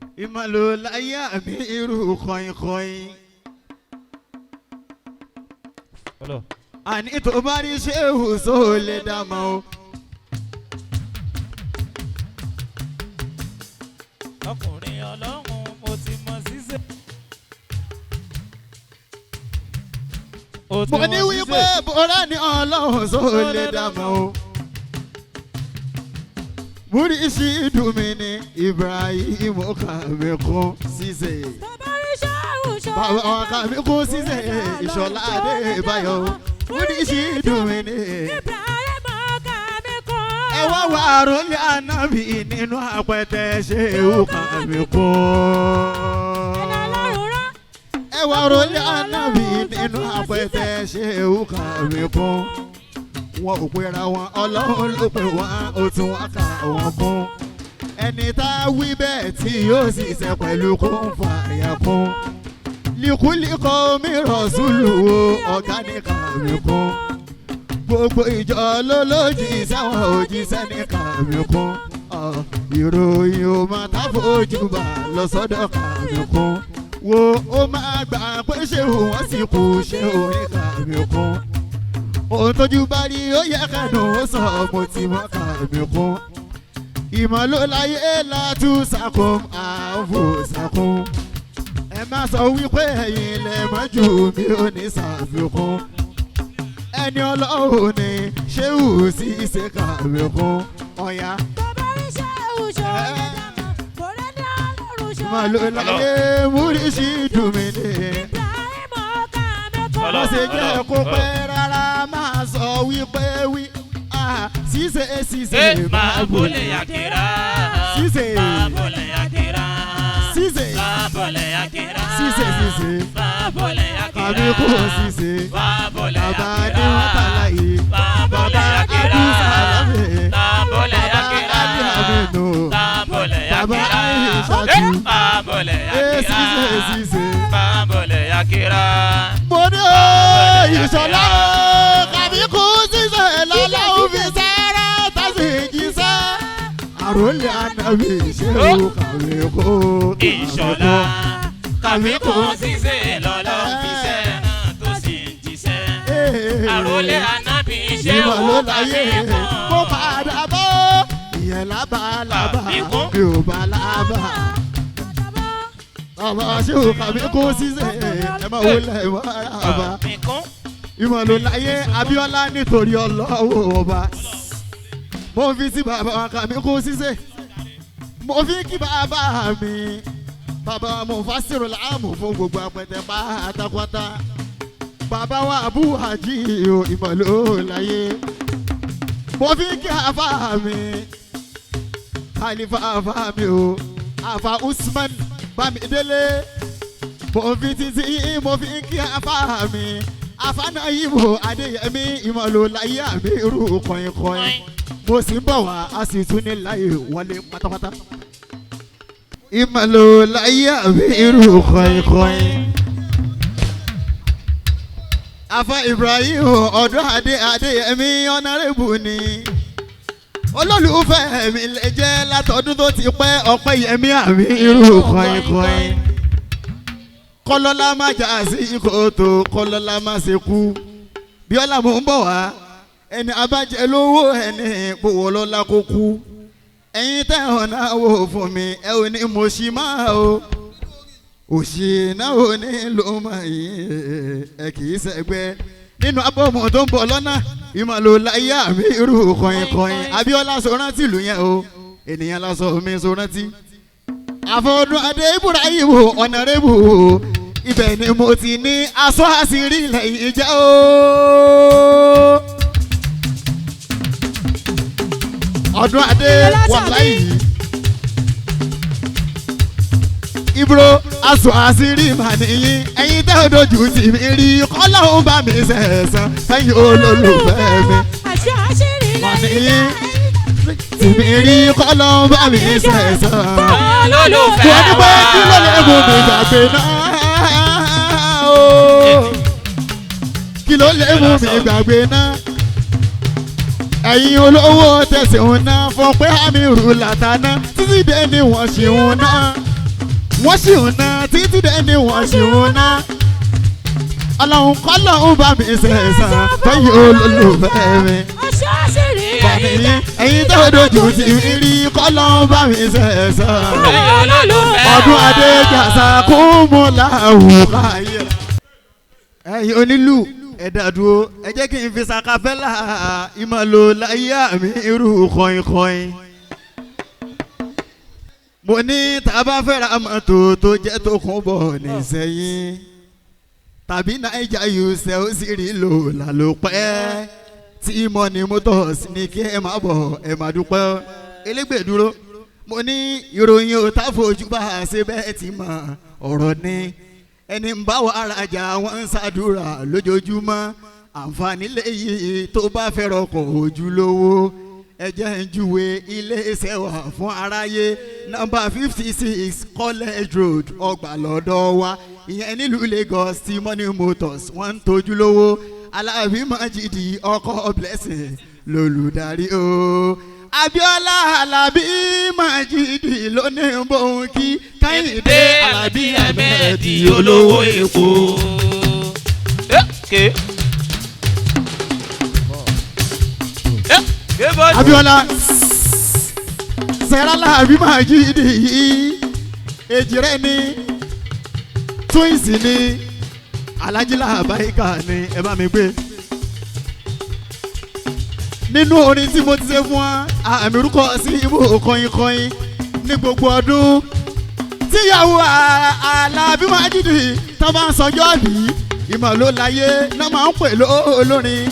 ìmọ̀lò láyé àmì irú kọ̀ìnkọ̀ìn. àní tó bá rí ṣéwù só lè dá mọ́ o. ọkùnrin ọlọ́run mo ti mọ ṣíṣe. mo ní wípé bọ́lá ní ọlọ́run só lè dá mọ́ o. múrí sí dùnmí ní Ibrahim kàmí kún ṣíṣe. bàbá wọn kàmí kún ṣíṣe Ìṣọ̀lá Adébáyọ̀. múrí sí dùnmí ní Ibrahim kàmí kún. ẹ wá wà àròlé ànábì nínú àpẹtẹ ṣéwù kàmí kún. ẹ wá àròlé ànábì nínú àpẹtẹ ṣéwù kàmí kún. wọn ò pera wọn Ọlọ́run ló pè wọ́n ó tún wá kà wọ́n kún. ẹni tá a wí bẹ́ẹ̀ tí yóò sì ṣe pẹ̀lú kún fàyà kún. líkúlíkọ mi rọ̀ṣúlù wo ọ̀gá ní kàmí kún. gbogbo ìjọ ló lòdì sáwọn òjíṣẹ́ ní kàmí kún. ìròyìn ò máa tá fojú bá lọ sọ́dọ̀ kàmí kún. wo ó máa gbà pé ṣé wọ́n sì kú ṣé orí kàmí kún. ohun tójú bá rí ó yẹ kẹ́dùn ó sọ mo ti mọ́ kàmí kún. ìmọ̀ ló láyé látúnṣàkùn àfòṣàkùn. ẹ má sọ wípé ẹ̀yin lẹ mọ̀ jù mí ò ní ṣàfikún. ẹni Ọlọ́run ni ṣéwù sí ṣe kàmí kún. ọ̀yà bàbá rí ṣéwù ṣòro lè dá mọ́ kò lè dá lọ́rùn ṣòro. ìmọ̀ ló láyé múrí sí dùn mí ní. Ibrahim kàmí kún. má ṣe jẹ́ kó pẹ́ rárá máa sọ wípé wí. ṣíṣe ṣíṣe máa bọ̀lẹ̀ yàkẹ́rà. ṣíṣe máa bọ̀lẹ̀ yàkẹ́rà. ṣíṣe máa bọ̀lẹ̀ yàkẹ́rà. ṣíṣe ṣíṣe máa bọ̀lẹ̀ yàkẹ́rà. kàmí kò ṣíṣe. máa bọ̀lẹ̀ bàbá yàkẹ́rà. ní wọ́n tàlà yìí. máa bọ̀lẹ̀ bàbá yàkẹ́rà. Abdulsalami. máa bọ̀lẹ̀ bàbá yàkẹ́rà. Alihaminu. máa bọ̀lẹ̀ bàbá yàkẹ́rà. Aishatu. máa bọ̀lẹ̀ yàkẹ́rà. ṣíṣe ṣíṣe. máa bọ̀lẹ̀ yàkẹ́rà. mo ní o Ìṣọ̀lá kàmí kú ṣíṣe lọ́lá òfin sẹ́rẹ́ tàbí jíṣẹ́. àròlé ànábì ṣéwù kàmí kú. Ìṣọ̀lá kàmí kú ṣíṣe lọ́lọ́ fiṣẹ́ náà tó sì ń jíṣẹ́. àròlé ànábì ṣé ìmọ̀ wò ló kàmí láyé kú. mo padà bọ́ ìyẹn lábàlábà Kàmí kú. mi ò bá lábà. ọmọ ṣéwù kàmí kú ṣíṣe ẹ máa wọlé ìwà àbá. Kàmí kú. ìmọ̀ ló láyé Abíọ́lá nítorí Ọlọ́wọ́ ọba. mo fi sí bàbá wa kàmí kú ṣíṣe. mo fi kí bàbá mi bàbá mo fásirò láàmú fún gbogbo apẹtẹ pátápátá. bàbá wa Abu Haji o ìmọ̀ ló láyé. mo fi kí àfà mi Khalifa àfà mi o àfà Usman Bámidélé. mo fi títí mo fi kí àfà mi Afánáyìnbó Adéyẹmí ìmọ̀ ló láyé àmì irú kọ̀ìnkọ̀ìn. mo sì ń bọ̀ wá a sì tún ní láyé wọlé pátápátá. ìmọ̀ ló láyé àmì irú kọ̀ìnkọ̀ìn. Afa Ibrahim ọ̀dọ́ Adéyẹmí ọ̀nàrẹ́bù ni. olólùfẹ́ mi lè jẹ́ látọdún tó ti pẹ́ Ọpẹ́yẹmí àmì irú kọ̀ìnkọ̀ìn. kọlọ́lá má jà sí kòtò kọlọ́lá má ṣe kú. Bíọ́lá mò ń bọ̀ wá ẹni abájẹ lówó ẹni gbowó lọ́la kó kú. ẹ̀yin tẹ́ ọ̀nà wò fún mi ẹ ò ní mo ṣì máa o. òṣì náà ò ní ló mọ̀ yín ẹ kì í ṣẹgbẹ́. nínú abọ́mọ̀ tó ń bọ̀ lọ́nà ìmọ̀ ló láyé àmì irú kọ̀ìnkọ̀ìn. Abíọ́lá sọ rántí ìlú yẹn o ènìyàn lásọ mi sọ rántí. àfọ̀dún adé Ibrahim ọ̀nàrẹ́bù ibẹ̀ ni mo ti ní aṣọ àṣírí ilẹ̀ yìí jẹ́ o. ọdún adé wàláyé Ibro aṣọ àṣírí mà nìyí ẹ̀yin tẹ́ ò dojú tì mí rí kọ́lọ́hún bá mi sẹ̀sán fẹ́yìn olólùfẹ́ mi àṣà àṣírí mà lẹ́yìn nìyí tì mí rí kọ́lọ́hún bá mi sẹ̀sán. olólùfẹ́ wọ́n ní pé kí ló lè mú mi gbàgbé náà o. kí ló lè mú mi gbàgbé náà. ẹ̀yin olówó tẹ̀sí òun náà fọ pé àmì rù látàná títí dé ni wọ́n ṣì ń ná. wọ́n sì ń ná títí dẹ́ni wọ́n sì ń ná. ọlọ́run kọ́lọ́run bá mi sẹ̀sán fẹ́yìn olólùfẹ́ mi. bàmí ẹ̀yin tó dojú ti mi rí kọ́lọ́run bá mi sẹ̀sán. ọdún adéjàsá kó mọ́ láwùkáyé. ẹ̀yin onílù ẹ̀dá dúró ẹ jẹ́ kí n fi sakafẹ́lá ìmọ̀lò láyé àmì irú kọ́in-kọ́in. mo ní tá a bá fẹ́ra mọ́tò tó jẹ́ tó kún bọ̀ nísẹ́yìn tàbí naija yusuf ó sì rí lò lálòpẹ́ tí Money Motors ní kí ẹ má bọ̀ ẹ má dúpẹ́ elégbè dúró. mo ní ìròyìn ò tá fojú bá a ṣe bẹ́ẹ̀ ti mọ̀ ọ̀rọ̀ ni ẹni ń bá wa rajà wọn ń ṣàdúrà lójoojúmọ́ àǹfààní léyìí tó bá fẹ́ rọkọ̀ ojúlówó ẹ jẹ́ ń júwe ilé iṣẹ́ wa fún aráyé nọ́mbà 56 College Road ọgbà lọ́dọ̀ wa ìyẹn nílùú Lagos tí Money Motors wọ́n ń tójú lówó Alábí Májídì ọkọ̀ Blessing lolùdarí o. Abíọ́lá Alábí Májídì ló ní bóun kí Kẹ́hìndé Alábí Ahmed olówó Èkó. Abíọ́lá Sẹ́rà Alábí Májídì yìí èjì rẹ̀ ní twins ní Alájílá Àbáyíká ní ẹ bá mi gbé. nínú orin tí mo ti ṣe fún wa àmì orúkọ sí ibò kọyinkọyin ní gbogbo ọdún tíyàwó Alábí Májídì tó bá ń sọjọ́ bí ìmọ̀ ló láyé náà máa ń pè lólórin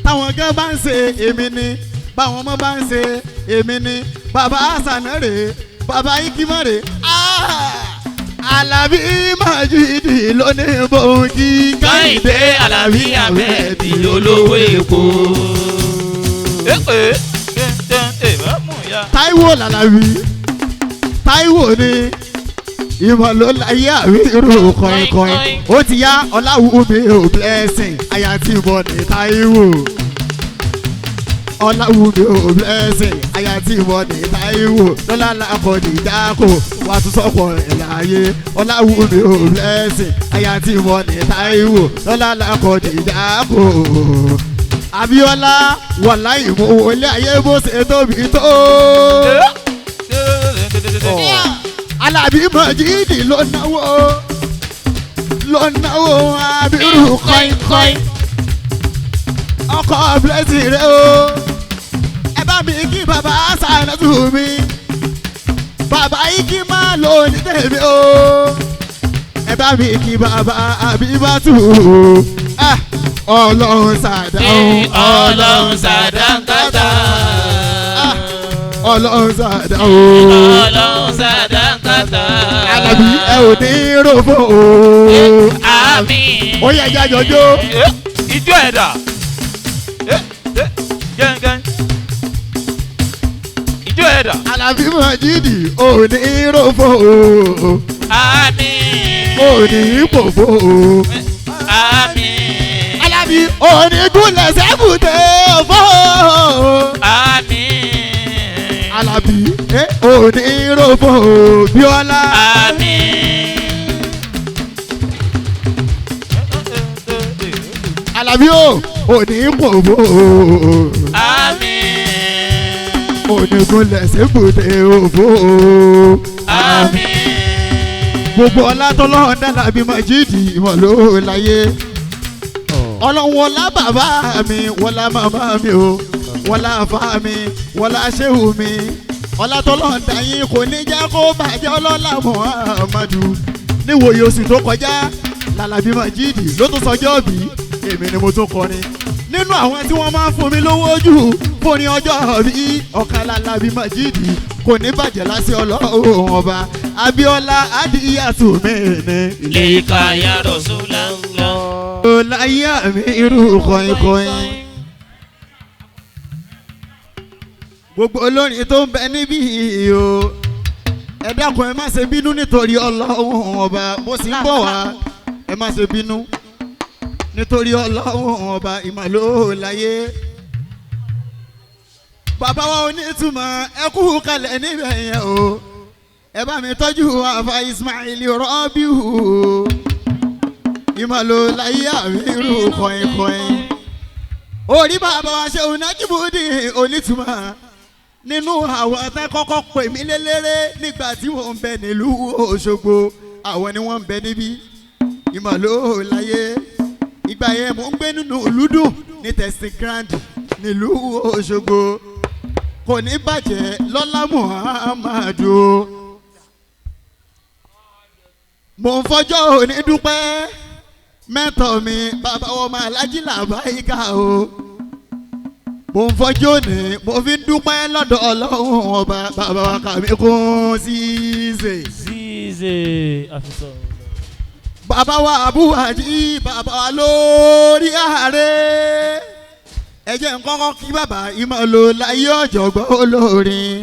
táwọn gan bá ń ṣe èmi ni báwọn ọmọ bá ń ṣe èmi ni bàbá àṣànà rè bàbá ikimọ̀ rè Alábí Májídì ló ní bóun kí Kẹ́hìndé Alábí Ahmed olówó Èkó. Táíwò làlàbí Táíwò ni ìmọ̀ ló láyé àwí irú kọ̀ìnkọ̀ìn ó ti yá Ọláwùmí ò Blessing àyà tí mo ní Táíwò Ọláwùmí ò Blessing àyà tí mo ní Táíwò lọ́lá làkọ̀dì dákò wà tún sọ̀kọ̀ ẹ̀ láàyè Ọláwùmí ò Blessing àyà tí mo ní Táíwò lọ́lá làkọ̀dì dákò. Abíọ́lá wàláhì mo wọlé ayé bó ṣe tóbi tó. Alábí Májídì ló náwó abirù kọ́inkọ́in ọkọ̀ Blessing rẹ o. ẹ bá mi kí bàbá Sànátù mi bàbá ikí máa lò ní tèmi o. ẹ bá mi kí bàbá Àbíbátù Ọlọ́run ṣàdáhùn Ọlọ́run ṣàdánkátà. Ọlọ́run ṣàdáhùn Ọlọ́run ṣàdánkátà. Alábí ẹ ò ní ròfò o. Àmín. Ó yẹ ẹja jọjọ. Ijó ẹ̀dà. Gẹ́gẹ́. Ijó ẹ̀dà. Alábí Májídì ò ní ròfò o. Àmín. Ò ní pòfò o. Àmín. Alábí onígúnlẹ̀ sẹ́kùtẹ̀ fọ́. Àmín. Alábí òní rògbò Bíọ́lá. Àmín. Alábí òní pòfò. Àmín. Onígúnlẹ̀ sẹ́kùtẹ̀ òfò. Àmín. Gbogbo ọlá tọ́lọ́run dá Alábí Májídì ìmọ̀ ló láyé. Ọlọ́run wọlá bàbá mi wọlá màmá mi o wọlá àfá mi wọlá ṣéhù mi ọlátọ́lọ́run dàyín kò ní jẹ́ kó bàjẹ́ ọlọ́lá Muhammadu níwòye oṣù tó kọjá l'Alábí Májídì ló tún sọjọ́ bí èmi ni mo tún kọrin nínú àwọn tí wọ́n máa ń fún mi lówó jù fún ní ọjọ́ bí ọ̀kan l'Alábí Májídì kò ní bàjẹ́ lásì Ọlọ́run ọba Abíọ́lá Adíyàtú mi ní ilé ìkàyà Rasulullah. láyé àmì irú kọ̀ìnkọ̀ìn. gbogbo olórin tó ń bẹ níbí o ẹ dákun ẹ má ṣe bínú nítorí Ọlọ́run ọba bó sì ń bọ̀ wá ẹ má ṣe bínú nítorí Ọlọ́run ọba ìmọ̀ló láyé. bàbá wa onítùmọ̀ ẹ kú kalẹ̀ níbẹ̀ yẹn o ẹ bá mi tọ́jú àfa Ismail Rọ́bíù ìmọ̀lò láyé àmírù kọ̀ìnkọ̀ìn orí bàbá wa ṣe onájúbùdì onítùmọ̀ nínú àwọn tẹ́ kọ́kọ́ pè mí lélẹ́rẹ́ nígbà tí wọ́n ń bẹ nílùú Òṣogbo àwọn ni wọ́n ń bẹ níbí ìmọ̀lò láyé ìgbà yẹn mò ń gbé nínú olùdùn ní testing ground nílùú Òṣogbo kò ní bàjẹ́ lọ́lá Muhammadu mò ń fọjọ́ òní dúpẹ́ mẹ́tọ̀ mi bàbá ọmọ alájí làbáyíká o mo ń fọjọ́ òní mo fi ń dúpẹ́ lọ́dọ̀ Ọlọ́run ọba bàbá wa kàmí kún Zize àfisọ. bàbá wa abúwájí bàbá wa lórí ààrẹ ẹ jẹ́ n kọ́kọ́ kí bàbá ìmọ̀lò láyé ọ̀jọ̀gbọ́n olórin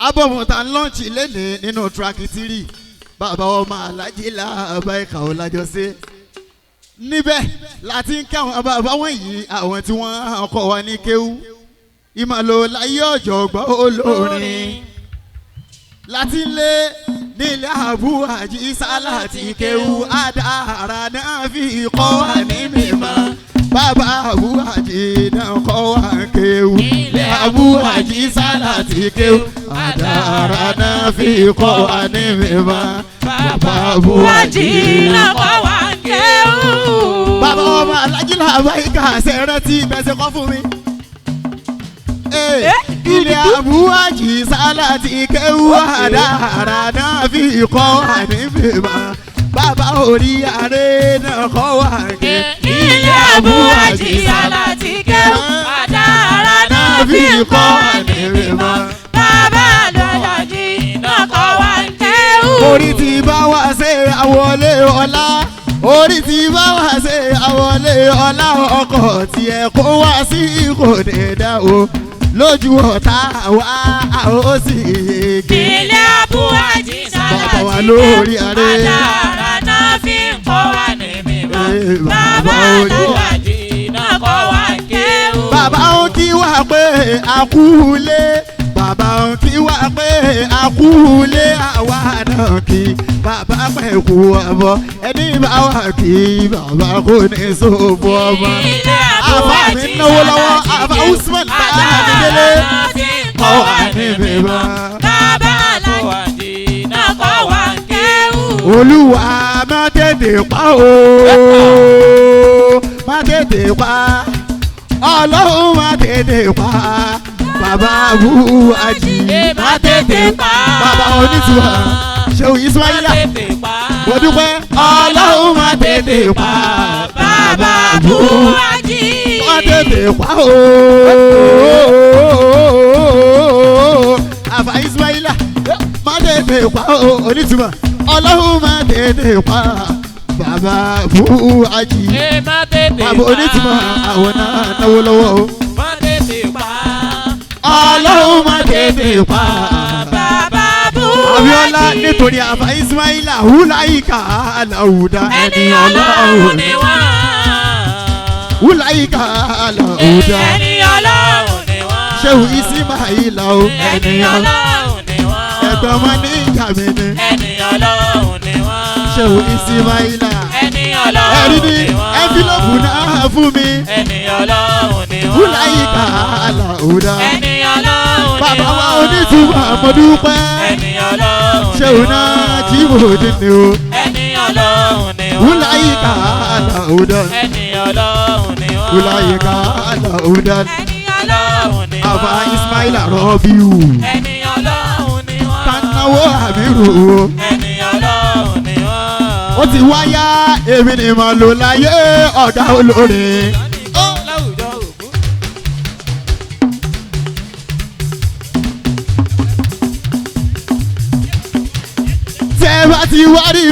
abọ́mọ̀tà lọ́ọ̀chì lẹ́nìí nínú tíráàkì 3 bàbá ọmọ alájí làbáyíká ò lájọṣe níbẹ̀ láti ń kí àwọn bàbá wọ̀nyí àwọn tí wọ́n kọ́ wa ní kéwú ìmọ̀lò láyé ọ̀jọ̀gbọ́n olórin láti lé nílẹ̀ àbúwájí sálàtì kéwú àdára náà fi kọ́ wa ní mímọ́ bàbá àbúwájí náà kọ́ wa kéwú nílẹ̀ àbúwájí sálàtì kéwú àdára náà fi kọ́ wa ní mímọ́ bàbá àbúwájí náà kọ́ wa kéwú. bàbá ọmọ alájí làbáyíká ṣẹ̀rẹ̀ tí bẹ́sẹ̀ kọ́ fún mi. ilé àbúwájí sálàtì kéwú àdára náà fi kọ́ wa ní mímọ́ bàbá orí ààrẹ náà kọ́ wa ké. ilé àbúwájí sálàtì kéwú àdára náà fi kọ́ wa ní mímọ́ bàbá àbúwájí náà kọ́ wa kéwú. orí ti bá wa ṣe àwọlé ọlá orí ti bá wa ṣe àwọlé ọlá ọkọ̀ tiẹ̀ kó wá sí kò ní dá o lójú ọ̀tá wa a ó sì yege. ilé àbúwájí bàbá wa sálàtì lórí kéwú ààrẹ àdára náà fi kọ́ wa ní mímọ́ bàbá àbúwájí náà kọ́ wa kéwú. bàbá ó kí wá pé àkúlé bàbá ó kí wá pé àkúlé àwa náà kí bàbá pẹ̀ kú ọmọ ẹni bá wà kí bàbá kò ní sófo ọmọ. àbá mi náwó lọ́wọ́ àbá Usman bá mi délé kọ́ wa ní mímọ́. bàbá àbúwájí náà kọ́ wa kéwú. Olúwa má tètè pa o má tètè pa Ọlọ́run má tètè pa bàbá àbúwájí má tètè pa bàbá onítùwà ṣéwù Ismaila mo dúpẹ́ Ọlọ́run má tètè pa bàbá àbúwájí má tètè pa o àbá Ismaila má tètè pa o onítùwà Ọlọ́run má tètè pa bàbá àbúwájí bàbá onítùwà àwọn náà náwó lọ́wọ́ o. Ọlọ́run má tètè pa bàbá àbúwájí. Abíọ́lá nítorí àbá Ismaila húláyíká aláwùdá ẹni Ọlọ́run ni wọ́n. húláyíká aláwùdá ẹni Ọlọ́run ni wọ́n. ṣéwù Ismaila o ẹni Ọlọ́run ni wọ́n. ẹ̀gbọ́n ọmọ ní ìjàmí ni ẹni Ọlọ́run ni wọ́n. ṣéwù Ismaila ẹni ẹ̀rí Ọlọ́run ni ni wọ́n. ẹ́ńfílọ́pù náà fún mi ẹni Ọlọ́run ni wọ́n. húláyíká aláwùdá ẹni Ọlọ́run ni wọ́n. bàbá wa onítùbà mo dúpẹ́ ẹni Ọlọ́run ni wọ́n. ṣéwù náà jí bòdì ni o ẹni Ọlọ́run ni wọ́n. húláyíká aláwùdá ẹni Ọlọ́run ni wọ́n. húláyíká aláwùdá ẹni Ọlọ́run ni wọ́n. àbá Ismaila Rọ́bíù ẹni Ọlọ́run ni wọ́n. kanáwó àmírù o ẹni Ọlọ́run ni wọ́n. ó ti wáyá èmi ni mo lò láyé ọ̀gá olórin. láwùjọ ògún. tẹ́ bá ti wá rí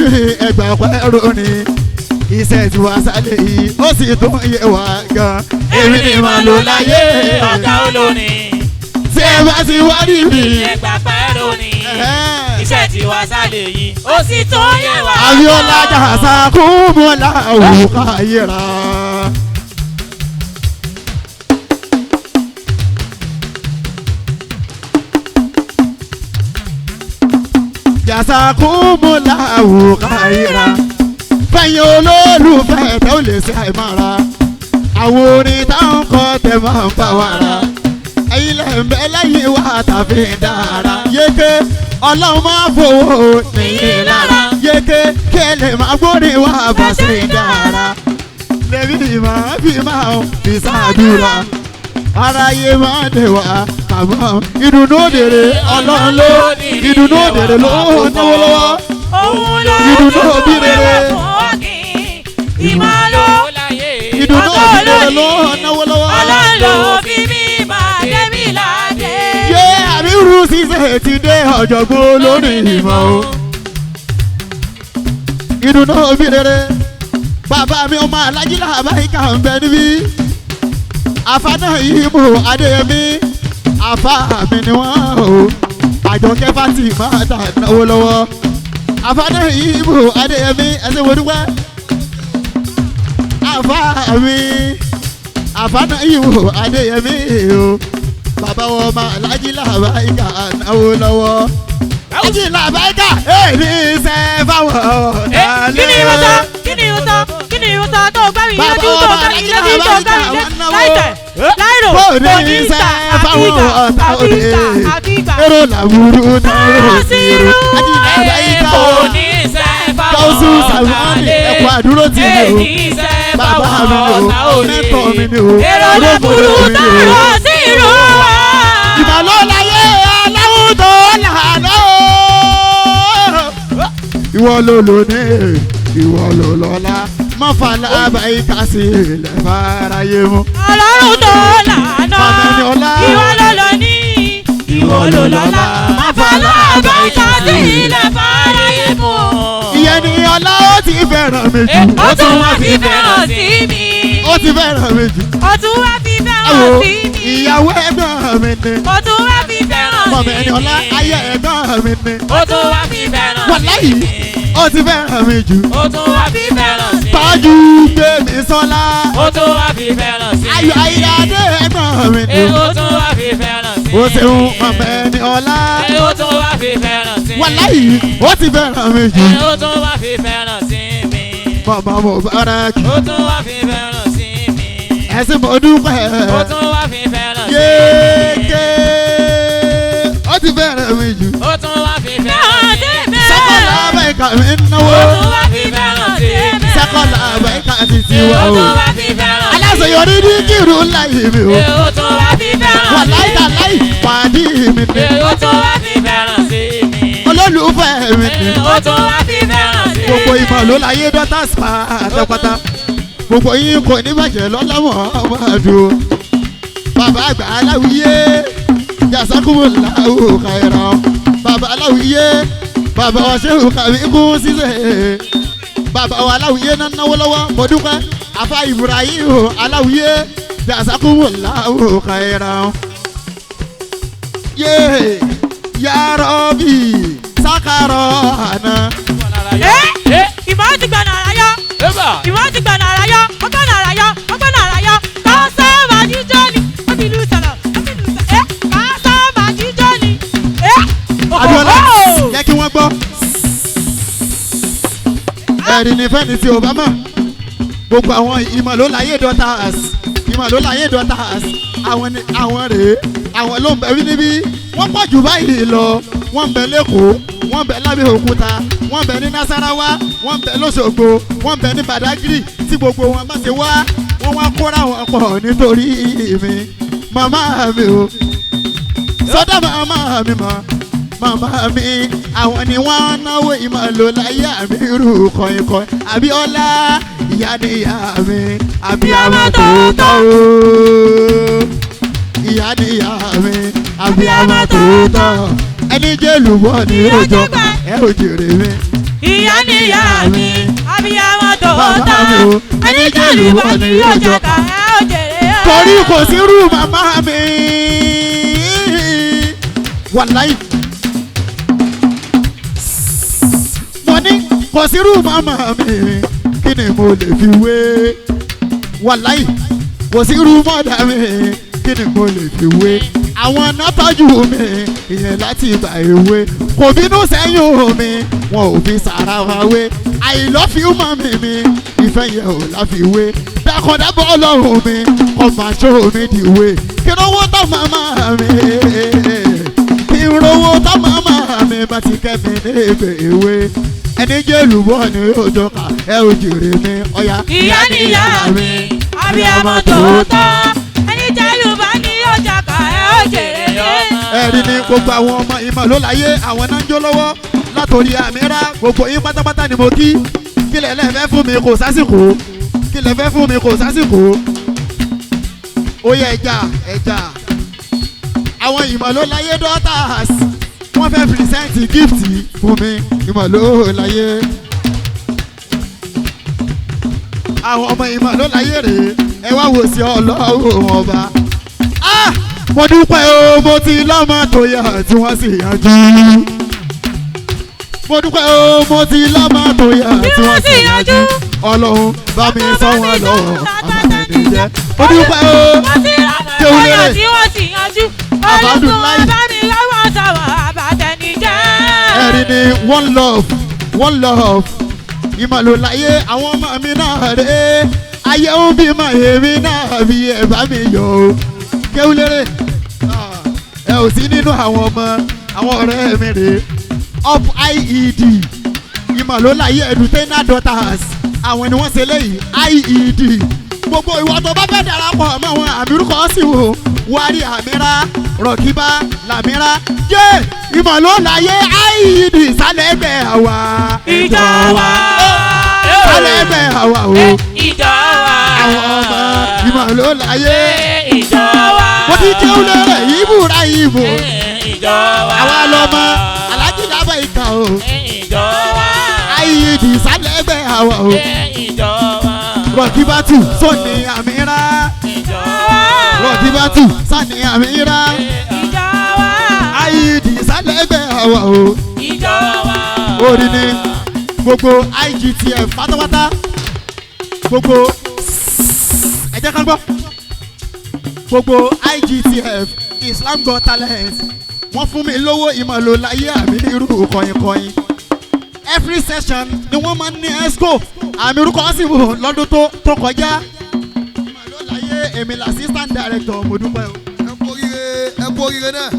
ẹgbà pẹ́rù ni iṣẹ́ tí wàá sálẹ̀ yìí ó sì tún yẹ wá gan. èmi ni mo lò láyé ọ̀gá olórin. tẹ́ bá ti wá rí ẹgbà pẹ́rù ni. iṣẹ́ tí wàá sálẹ̀ yìí ó sì tún yẹ wá. Abíọ́lá jàǹsà kún mọ́lá òkà yẹra. jazakumullahu khaira fẹ̀yìn olólùfẹ́ tó lè ṣe àìmọ́ra àwọn orin táwọn kọ tẹ̀ máa ń bá wa ra ẹ̀yin lẹ̀ ń bẹ lẹ́yìn wa tàbí dára yéké ọlọ́run máa fowó nìyí lára yéké kí ẹ lè máa gbórin wá bá sí dára lèmi máa fi ṣàdúrà aráyé máa dé wá kàmọ́ ìdùnnú òdèrè ọlọ́run ló ìdùnnú òdèrè ló náwó lọ́wọ́ ìdùnnú òbí rere ìmọ̀ló ìdùnnú òbí rere ló náwó lọ́wọ́ ọlọ́run ló fi mí máa dé mi láde. yé àbírú ṣiṣẹ́ ti dé ọ̀jọ̀gbọ́n lórí ìmọ̀ o ìdùnnú òbí rere bàbá mi ọmọ alájí làbáyíká ń bẹ níbí àfáàná yìí mú adéyẹmí àfá mi ni wọ́n o àjọkẹ́ fati máa tà náwó lọ́wọ́ àfáàná yìí mú adéyẹmí ẹsẹ̀ wo dúpẹ́ àfá mi àfáàná yìí mú adéyẹmí o bàbá wọn ọmọ alájí làbáyíká náwó lọ́wọ́ alájí làbáyíká èyí ṣe fáwọn ọ̀dàlẹ́. kí ni ìwọ́n sọ kí ni ìwọ́n sọ tó gbá mi lójú tó gbá mi lójú tó gbá mi lójú láìtẹ̀ láìrò oníṣà àbígbà èrò làwùrú náírà sírú àbáyíká oníṣà káwùsù sàmúlì ẹ̀kọ́ àdúró tì mí o bàbá mi o mẹ́tọ̀ mi ni o èrò làwùrú náírà sírú. ìmọ̀lọ́láyé aláwùjọ làánà ìwọ ló lò ní ìwọ ló lọ́la mọ́fàlà àbáyíká sí ilẹ̀ fàráyé mu. ọlọ́run tó lànà ìwọ ló lọ ní ìwọ ló lọ́la mọ́fàlà àbáyíká sí ilẹ̀ fàráyé mu. ìyẹn ni ọlá ó ti fẹ́ràn mi jù. ó tún wá fi fẹ́ràn sí mi. ó ti fẹ́ràn mi jù. ó tún wá fi fẹ́ràn sí mi. ìyàwó ẹ̀gbọ́n mi ni. ó tún wá fi fẹ́ràn sí mi. mọ̀mọ́ ẹni ọlá ayé ẹ̀gbọ́n mi ni. ó tún wá fi fẹ́ràn sí mi. wàláyé ó ti fẹ́ràn mi jù. ó tún wá fi fẹ́ràn sí mi. tọ́jú gbèmí sọ́lá. ó tún wá fi fẹ́ràn sí mi. ayọ̀ ayíradé ẹ̀gbọ́n mi ni. ó tún wá fi fẹ́ràn sí mi. ó ṣeun mọ̀mọ́ ẹni ọlá. ó tún wá fi fẹ́ràn sí mi. wàláyé ó ti fẹ́ràn mi jù. ó tún wá fi fẹ́ràn sí mi. mọ̀mọ́ Mubarak. ó tún wá fi fẹ́ràn sí mi. ẹ̀sìn mo dúpẹ́. ó tún wá fi fẹ́ràn sí mi. yéèké ó ti fẹ́ràn mi jù. ó tún wá fi fẹ́ràn sí mi. sẹ́kọ̀lá àbẹ̀ká mi náwó. ó tún wá fi fẹ́ràn sí mi. sẹ́kọ̀lá àbẹ̀ká ti ti wá ó o. tún wá fi fẹ́ràn sí mi. aláṣeyọrí ní kírun láyé mi o. ó tún wá fi fẹ́ràn sí mi. wà láìka láì pàdé mi ni. ó tún wá fi fẹ́ràn sí mi. olólùfẹ́ mi ni. ó tún wá fi fẹ́ràn sí mi. gbogbo ìmọ̀ ló láyé dọ́tà spa àtọ́pátá. gbogbo yín kò ní bàjẹ́ lọ́lọ́mọ ọmọdé o. bàbá àgbà aláwìyé jazakumullahu khairan. bàbá aláwìyé bàbá wa ṣéhùn kàwé kún ṣíṣe. bàbá wa aláwìyé náà náwó lọ́wọ́ mo dúpẹ́. afa Ibrahim aláwìyé jazakumullahu khairan. yé yàrá-bí sákàrọ̀ àná. ìmọ̀ ti gbà nàrà yọ. ìmọ̀ ti gbà nàrà yọ. ọgbà nàrà yọ. ọgbà nàrà yọ. káṣá màjíjọ́ ni. ó ti lù sọ̀rọ̀. ó ti lù sọ̀rọ̀. káṣá màjíjọ́ ni. Abíọ́lá jẹ́ kí wọ́n gbọ́. ẹ̀rí ni fẹ́ni tí o bá mọ̀. gbogbo àwọn ìmọ̀ ló láyé daughters. ìmọ̀ ló láyé daughters. àwọn rèé àwọn ló ń bẹ níbí. wọ́n pọ̀ jù báyìí lọ. wọ́n ń bẹ lẹ́kọ̀ọ́. wọ́n ń bẹ lábẹ́òkúta. wọ́n ń bẹ ní Nasarawa. wọ́n ń bẹ lọ́ṣogbo. wọ́n ń bẹ ní Badagry. tí gbogbo wọn bá ṣe wá. wọ́n wá kóra wọn pọ̀ nítorí mi. màmá mi o. sọ́dọ̀ màmá mi mọ̀. màmá mi àwọn ni wọ́n náwó ìmọ̀lò láyé àmì irú kọ̀ìnkọ̀ìn. Abíọ́lá ìyá ni ìyá mi. abiyamọ tòótọ́ o. ìyá ni ìyá mi. abiyamọ tòótọ́. ẹni jẹ́ lùbọ́ ni ó jọ ẹ ò jèrè mi. ìyá ni ìyá mi. abiyamọ tòótọ́. Bàbá mi o. ẹni jẹ́ lùbọ́ ni ó jọ ẹ ò jèrè. torí kò sí irú màmá mi. wàláì. kò sírú màmá mi kí ni mo lè fi wé wàláì kò sírú mọ́dà mi kí ni mo lè fi wé àwọn náà tọ́jú mi ìyẹn láti ìgbà èwe kò bínú sẹ́yìn mi wọn ò fi sàrà wa wé I love you mọ́mí mi ìfẹ́ yẹn ò láfiwé dákọ̀dá bọ́ ọlọ́run mi kọ́ máa ṣó mi dìwé kí rówó tó màmá mi kí rówó tó màmá mi bá ti kẹ́ mi ní ègbè èwe ẹni jẹ́ olùbọ̀ ní òjòkà ẹ ò jèrè mi ọ̀yà. ìyá níyà mi abiyamọ tòótọ́ ẹni jẹ́ olùbọ̀ ní òjòkà ẹ ò jèrè mi. ẹ̀rí ni gbogbo àwọn ọmọ ìmọ̀ ló láyé àwọn náà ń jó lọ́wọ́ látòrí àmìrá gbogbo yín pátápátá ni mo kí kílẹ̀ lẹ́fẹ́ fún mi kò sásìkò kílẹ̀ fẹ́ fún mi kò sásìkò ó yẹ ẹja àwọn ìmọ̀ ló láyé daughters wọ́n fẹ́ pírísẹ́ǹtì gift fún mi ìmọ̀ ló láyé àwọn ọmọ ìmọ̀ ló láyé rèé ẹ wá wò sí ọlọ́run ọba mo dúpẹ́ o mo ti lọ́mọ tó yà tí wọ́n sì yanjú mo dúpẹ́ o mo ti lọ́mọ tó yà tí wọ́n sì yanjú ọlọ́run bá mi sọ wọn lọ́wọ́ àbàtẹ̀ni jẹ́ mo dúpẹ́ o kéwúlẹ̀ tí wọ́n sì yanjú ọlọ́run bá mi lọ́wọ́ sọ̀rọ̀ àbàtẹ̀ni jẹ́. ẹ̀rí ni one love ìmọ̀lò láyé àwọn ọmọ mi náà rè é ayé ń bímọ èmi náà bí ẹ bá mi yọ o kéwúlẹ̀ ẹ ò sí nínú àwọn ọmọ àwọn ọ̀rẹ́ mi rè é up IED ìmọ̀lò láyé edutainer daughters àwọn ni wọ́n ṣe léyìí IED gbogbo ìwọ tó bá fẹ́ darapọ̀ mọ́ àwọn àmírúkọ sí wò wárí àmírà rọ̀kíbá làmírà jẹ́ ìmọ̀lò láyé IED sálẹ̀gbẹ̀ àwa ìjọ wa sálẹ̀gbẹ̀ àwa o ìjọ wa àwọn ọmọ ìmọ̀lò láyé ìjọ wa mo ti jẹ́ olóore ìbúra ìbò ìjọ wa àwa lọ́mọ alájí dábọ̀ ìkà o ìjọ wa IED sálẹ̀gbẹ̀ àwa o ìjọ wa rọ̀kíbátù sọ́ni àmírà ìjọ wa rọ̀kíbátù sọ́ni àmírà ìjọ wa IED sálẹ̀gbẹ̀ àwa o ìjọ wa orí ni gbogbo IGTF pátápátá gbogbo ẹ jẹ́ ká gbọ́ gbogbo IGTF Islam Got Talent wọ́n fún mi lówó ìmọ̀lò láyé àmì irú kọ̀yìnkọ̀yìn every session ni wọ́n máa ń ní esco àmì orúkọ sì wò lọ́dún tó kọjá ìmọ̀lò láyé èmi la assistant director mo dúpẹ́ o. ẹ kú oríire náà.